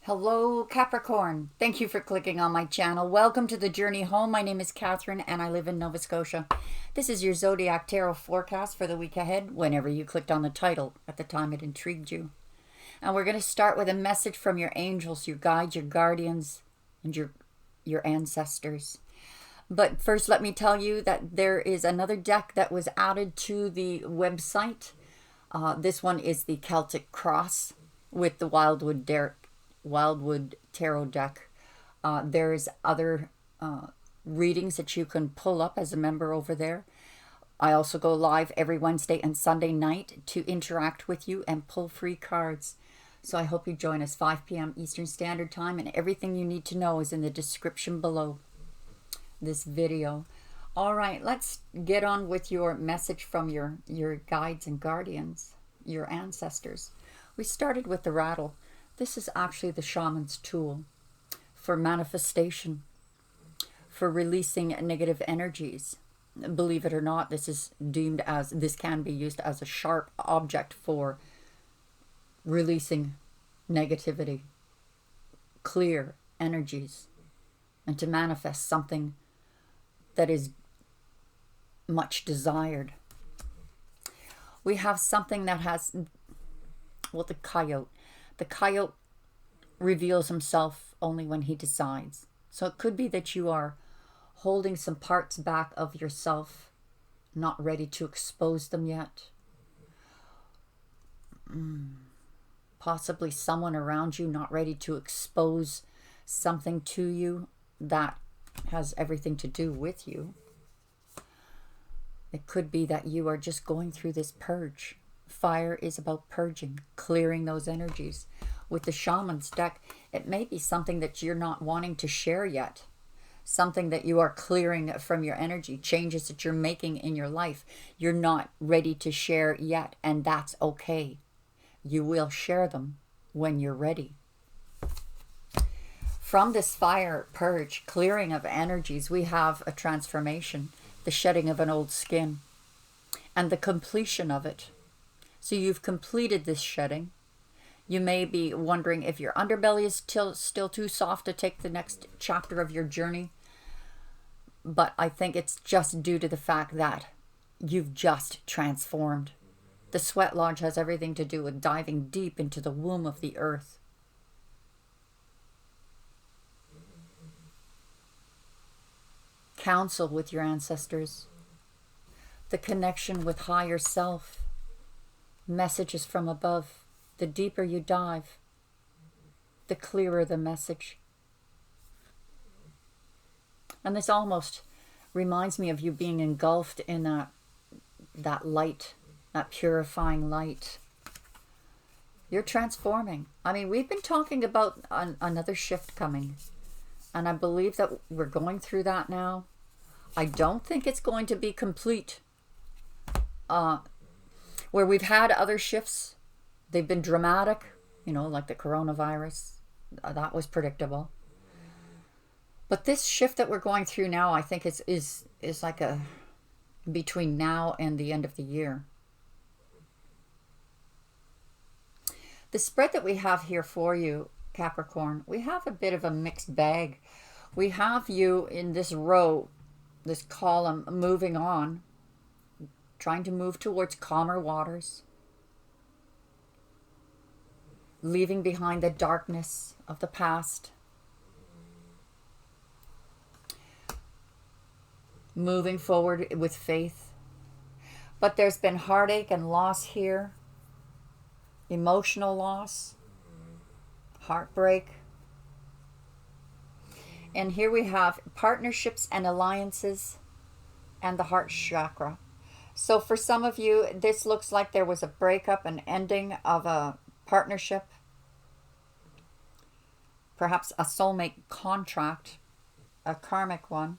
Hello, Capricorn. Thank you for clicking on my channel. Welcome to the journey home. My name is Catherine and I live in Nova Scotia. This is your Zodiac Tarot forecast for the week ahead whenever you clicked on the title at the time it intrigued you. And we're going to start with a message from your angels, your guides, your guardians, and your ancestors. But first, let me tell you that there is another deck that was added to the website. This one is the Celtic Cross with the Wildwood Tarot deck. There's other readings that you can pull up as a member over there. I also go live every Wednesday and Sunday night to interact with you and pull free cards. So I hope you join us 5 p.m. Eastern Standard Time, and everything you need to know is in the description below this video. All right, let's get on with your message from your guides and guardians, your ancestors. We started with the rattle. This is actually the shaman's tool for manifestation, for releasing negative energies. Believe it or not, this can be used as a sharp object for releasing negativity, clear energies, and to manifest something that is much desired. We have something that has, well, the coyote. The coyote reveals himself only when he decides. So it could be that you are holding some parts back of yourself, not ready to expose them yet. Possibly someone around you not ready to expose something to you that has everything to do with you. It could be that you are just going through this purge. Fire is about purging, clearing those energies. With the shaman's deck, it may be something that you're not wanting to share yet. Something that you are clearing from your energy, changes that you're making in your life. You're not ready to share yet, and that's okay. You will share them when you're ready. From this fire purge, clearing of energies, we have a transformation, the shedding of an old skin, and the completion of it. So you've completed this shedding. You may be wondering if your underbelly is still too soft to take the next chapter of your journey. But I think it's just due to the fact that you've just transformed. The sweat lodge has everything to do with diving deep into the womb of the earth. Counsel with your ancestors. The connection with higher self. Messages from above. The deeper you dive, the clearer the message. And this almost reminds me of you being engulfed in that light, that purifying light. You're transforming. I mean, we've been talking about another shift coming, and I believe that we're going through that now. I don't think it's going to be complete. Where we've had other shifts, they've been dramatic, like the coronavirus. That was predictable. But this shift that we're going through now, I think is like a between now and the end of the year. The spread that we have here for you, Capricorn, we have a bit of a mixed bag. We have you in this row, this column, moving on, trying to move towards calmer waters, leaving behind the darkness of the past, moving forward with faith. But there's been heartache and loss here, emotional loss, heartbreak. And here we have partnerships and alliances and the heart chakra. So for some of you, this looks like there was a breakup, an ending of a partnership, perhaps a soulmate contract, a karmic one.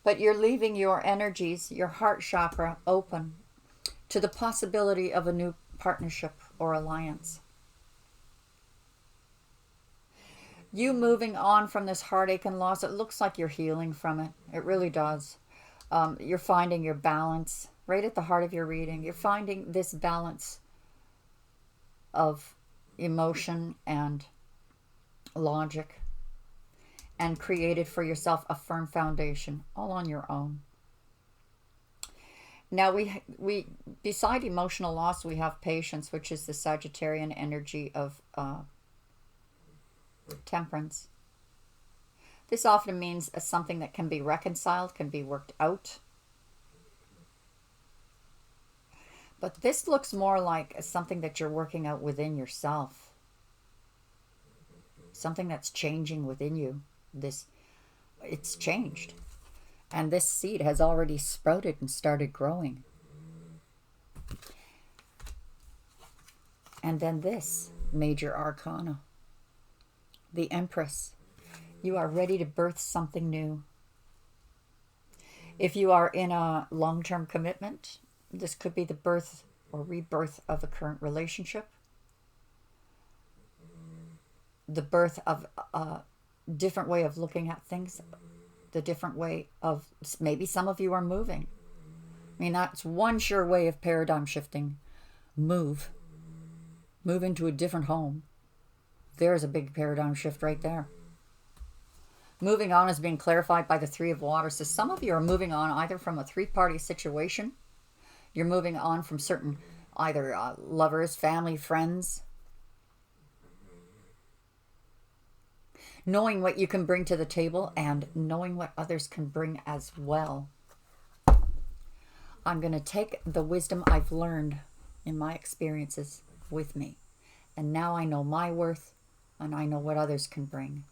But you're leaving your energies, your heart chakra, open to the possibility of a new partnership or alliance. You moving on from this heartache and loss, it looks like you're healing from it. It really does. You're finding your balance right at the heart of your reading. You're finding this balance of emotion and logic, and created for yourself a firm foundation, all on your own. Now we beside emotional loss, we have patience, which is the Sagittarian energy of temperance. This often means something that can be reconciled, can be worked out. But this looks more like something that you're working out within yourself. Something that's changing within you. It's changed. And this seed has already sprouted and started growing. And then this major arcana, the Empress. You are ready to birth something new. If you are in a long-term commitment, this could be the birth or rebirth of a current relationship. The birth of a different way of looking at things. The different way of, maybe some of you are moving. I mean, that's one sure way of paradigm shifting. Move into a different home. There's a big paradigm shift right there. Moving on is being clarified by the Three of Waters. So some of you are moving on either from a three-party situation. You're moving on from certain either lovers, family, friends. Knowing what you can bring to the table and knowing what others can bring as well. I'm going to take the wisdom I've learned in my experiences with me. And now I know my worth and I know what others can bring.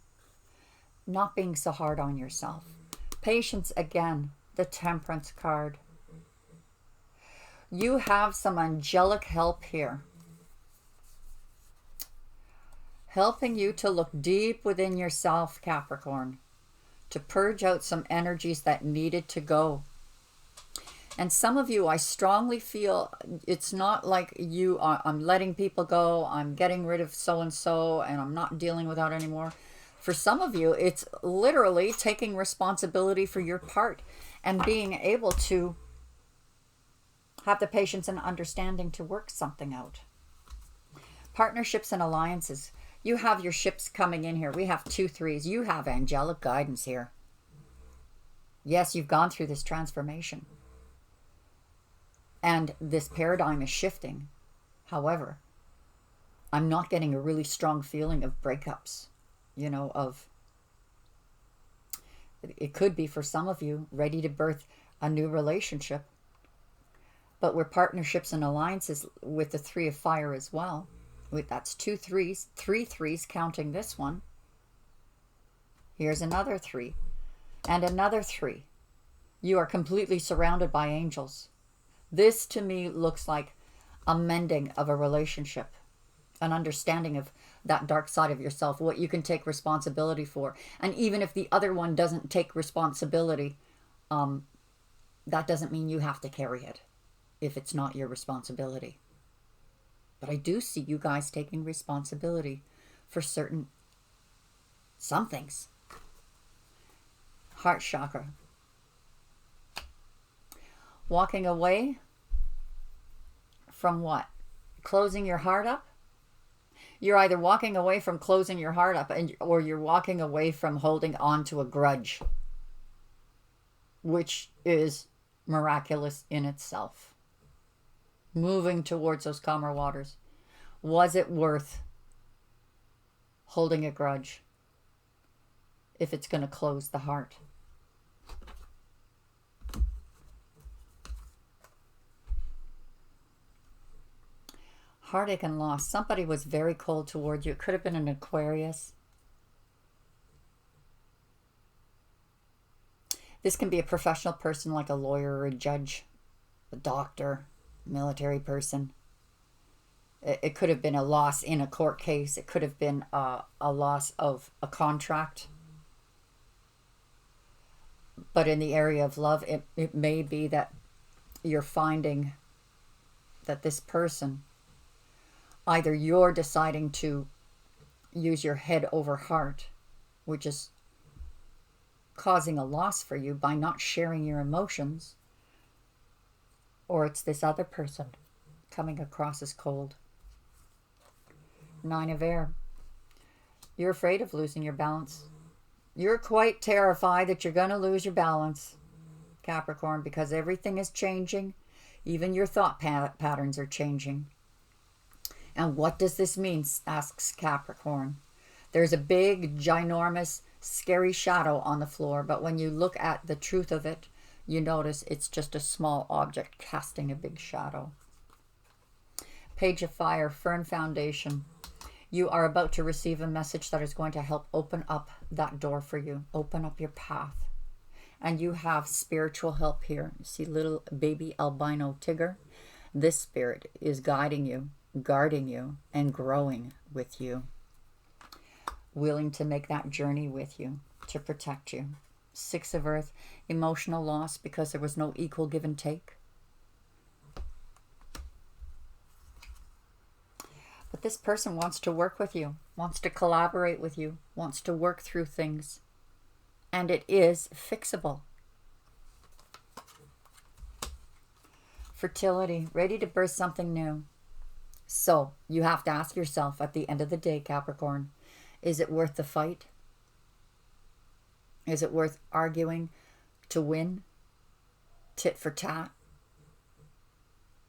Not being so hard on yourself. Patience again, the Temperance card. You have some angelic help here. Helping you to look deep within yourself, Capricorn, to purge out some energies that needed to go. And some of you, I strongly feel it's not like you are, I'm letting people go, I'm getting rid of so-and-so, and I'm not dealing with that anymore. For some of you, it's literally taking responsibility for your part and being able to have the patience and understanding to work something out. Partnerships and alliances. You have your ships coming in here. We have 2 3s. You have angelic guidance here. Yes, you've gone through this transformation. And this paradigm is shifting. However, I'm not getting a really strong feeling of breakups. You know, it could be for some of you ready to birth a new relationship. But we're partnerships and alliances with the 3 of Fire as well. That's 2 3s, 3 3s counting this one. Here's another 3 and another 3. You are completely surrounded by angels. This to me looks like a mending of a relationship, an understanding of that dark side of yourself, what you can take responsibility for. And even if the other one doesn't take responsibility, that doesn't mean you have to carry it if it's not your responsibility. But I do see you guys taking responsibility for some things. Heart chakra. Walking away from what? Closing your heart up? You're either walking away from closing your heart up or you're walking away from holding on to a grudge, which is miraculous in itself. Moving towards those calmer waters. Was it worth holding a grudge if it's going to close the heart? Heartache and loss. Somebody was very cold toward you. It could have been an Aquarius. This can be a professional person like a lawyer or a judge, a doctor, military person. It could have been a loss in a court case. It could have been a loss of a contract. But in the area of love, it may be that you're finding that this person, either you're deciding to use your head over heart, which is causing a loss for you by not sharing your emotions, or it's this other person coming across as cold. Nine of Air. You're afraid of losing your balance. You're quite terrified that you're going to lose your balance, Capricorn, because everything is changing. Even your thought patterns are changing. And what does this mean, asks Capricorn. There's a big, ginormous, scary shadow on the floor, but when you look at the truth of it, you notice it's just a small object casting a big shadow. Page of Fire, firm foundation. You are about to receive a message that is going to help open up that door for you, open up your path. And you have spiritual help here. You see little baby albino Tigger? This spirit is guiding you, guarding you, and growing with you. Willing to make that journey with you, to protect you. Six of Earth, emotional loss because there was no equal give and take. But this person wants to work with you, wants to collaborate with you, wants to work through things. And it is fixable. Fertility, ready to birth something new. So you have to ask yourself at the end of the day, Capricorn, is it worth the fight? Is it worth arguing to win? Tit for tat?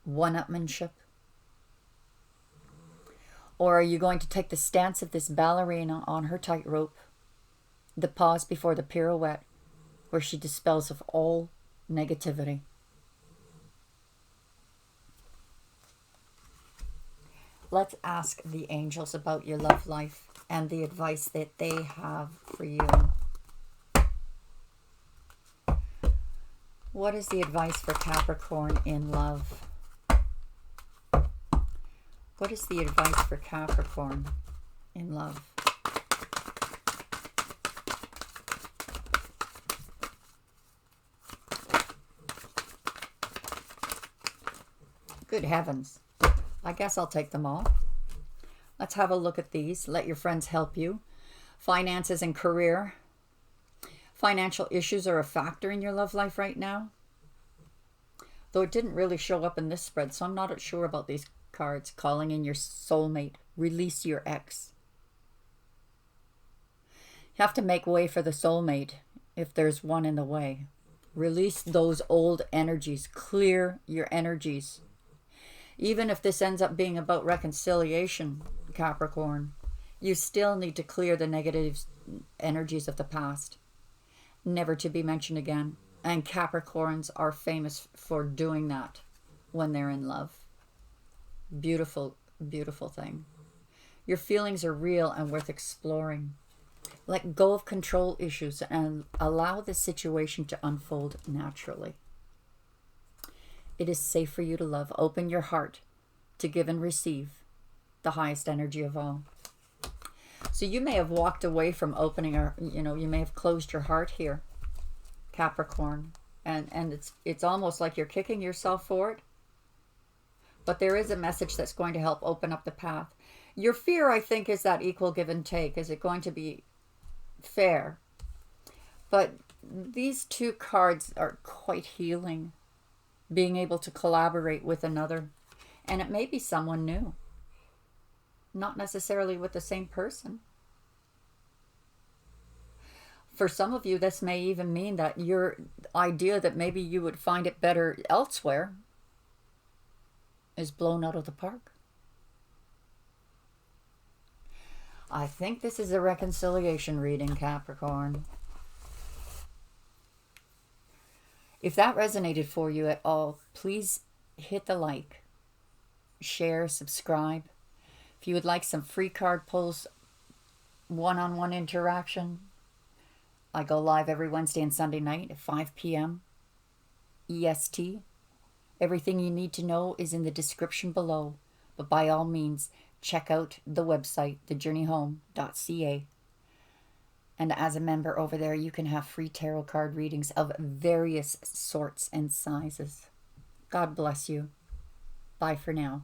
One-upmanship? Or are you going to take the stance of this ballerina on her tightrope, the pause before the pirouette, where she dispels of all negativity? Let's ask the angels about your love life and the advice that they have for you. What is the advice for Capricorn in love? What is the advice for Capricorn in love? Good heavens. I guess I'll take them all. Let's have a look at these. Let your friends help you. Finances and career. Financial issues are a factor in your love life right now. Though it didn't really show up in this spread, so I'm not sure about these cards. Calling in your soulmate. Release your ex. You have to make way for the soulmate if there's one in the way. Release those old energies. Clear your energies. Even if this ends up being about reconciliation, Capricorn, you still need to clear the negative energies of the past. Never to be mentioned again. And Capricorns are famous for doing that when they're in love. Beautiful, beautiful thing. Your feelings are real and worth exploring. Let go of control issues and allow the situation to unfold naturally. It is safe for you to love. Open your heart to give and receive the highest energy of all. So you may have walked away from opening, or you may have closed your heart here, Capricorn, and it's almost like you're kicking yourself for it. But there is a message that's going to help open up the path. Your fear, I think, is that equal give and take. Is it going to be fair? But these two cards are quite healing. Being able to collaborate with another. And it may be someone new. Not necessarily with the same person. For some of you, this may even mean that your idea that maybe you would find it better elsewhere is blown out of the park. I think this is a reconciliation reading, Capricorn. If that resonated for you at all, please hit the like, share, subscribe. If you would like some free card pulls, one-on-one interaction, I go live every Wednesday and Sunday night at 5 p.m. EST. Everything you need to know is in the description below. But by all means, check out the website, thejourneyhome.ca. And as a member over there, you can have free tarot card readings of various sorts and sizes. God bless you. Bye for now.